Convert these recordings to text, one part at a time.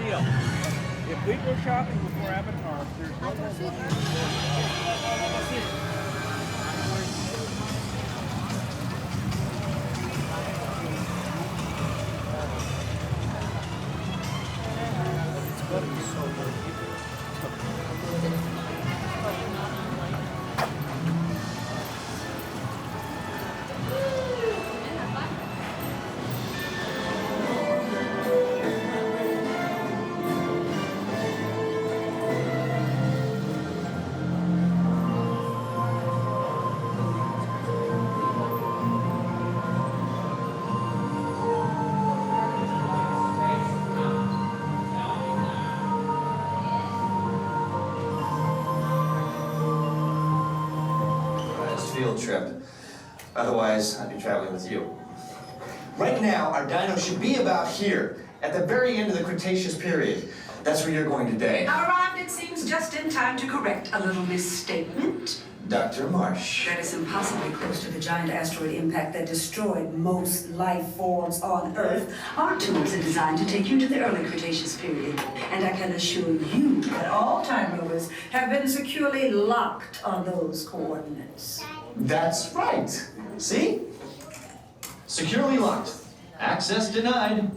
deal. If we go shopping before Avatar, there's no more field trip. Otherwise, I'd be traveling with you. Right now, our dino should be about here, at the very end of the Cretaceous period. That's where you're going today. Arrived, it seems, just in time to correct a little misstatement. Dr. Marsh. That is impossibly close to the giant asteroid impact that destroyed most life forms on Earth. Our tools are designed to take you to the early Cretaceous period. And I can assure you that all time rovers have been securely locked on those coordinates. That's right. See? Securely locked. Access denied.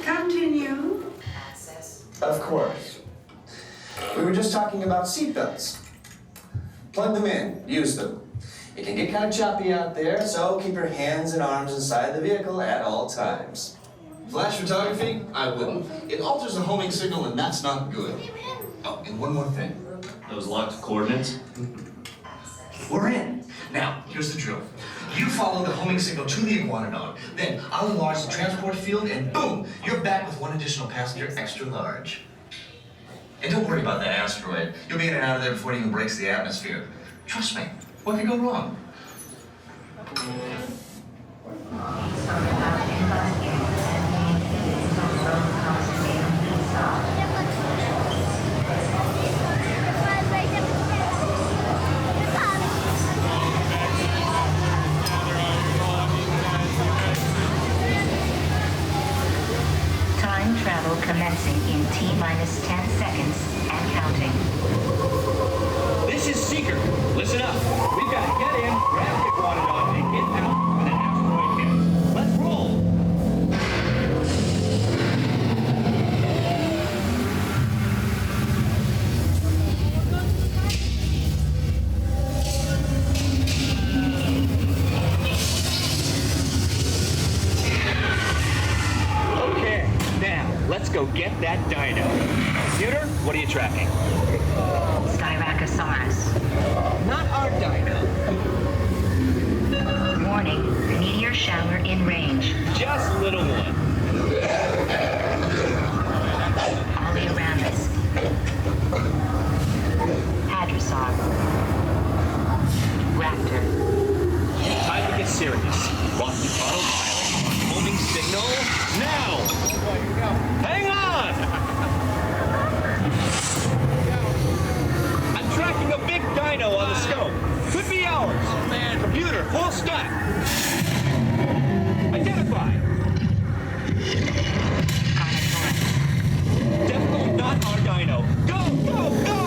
Continue. Of course. We were just talking about seatbelts. Plug them in, use them. It can get kind of choppy out there, so keep your hands and arms inside the vehicle at all times. Flash photography? I wouldn't. It alters the homing signal, and that's not good. Oh, and one more thing. Those locked coordinates? We're in. Now, here's the drill. You follow the homing signal to the Iguanadon. Then I'll enlarge the transport field, and boom, you're back with one additional passenger extra large. And don't worry about that asteroid. You'll be in and out of there before it even breaks the atmosphere. Trust me, what could go wrong? Time travel commencing in T-minus 10 seconds and counting. This is Seeker. Listen up. We've got to get in, grab the Iguanodon, and get out when an asteroid hits. Let's roll. Okay, now let's go get that dino. Computer, what are you tracking? Styracosaurus. Not our dino. Warning, meteor shower in range. Just little one. Oleoramus. Hadrosaur. Raptor. Time to get serious. Lock the autopilot on homing signal now. Hang on! I'm tracking a big dino on the scope. Could be ours. Oh man. Computer, full stop. Identify. Definitely not our dino. Go, go, go!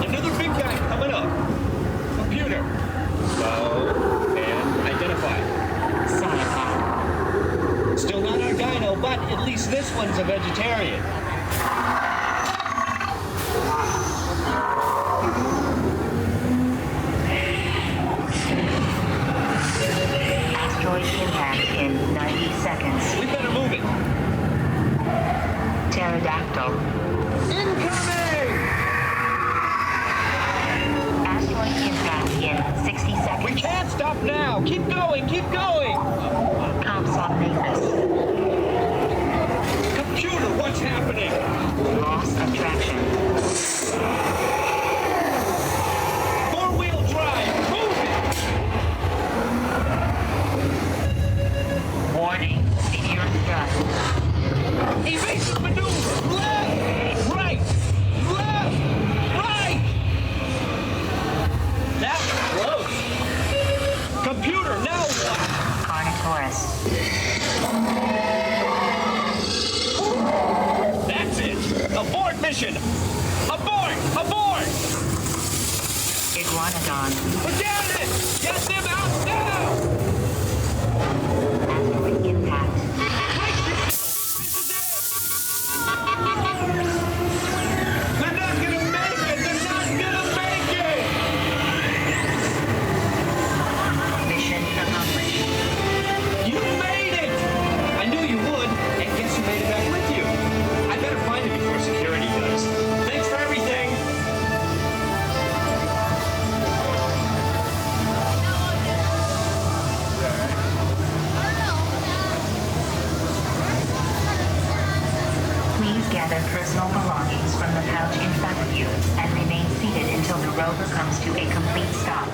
Another big guy coming up. Computer. Slow and identify. Sauropod. Still not our dino, but at least this one's a vegetarian. Asteroid impact in 90 seconds. We better move it. Pterodactyl. Incoming! Asteroid impact in 60 seconds. We can't stop now. Keep going, keep going. Compsognathus. Computer, what's happening? Loss of traction. Four-wheel drive, move it! Warning, meteor thrust. Evasive maneuver! Left! Right! Left! Right! That mission! Abort! Abort! Iguanodon. We're down it! Get them out now! Asteroid impact. They're not gonna make it! They're not gonna make it! Mission accomplished. You made it! I knew you would, and guess who made it back with you? I better find it before security does. Thanks for everything! Please gather personal belongings from the pouch in front of you and remain seated until the rover comes to a complete stop.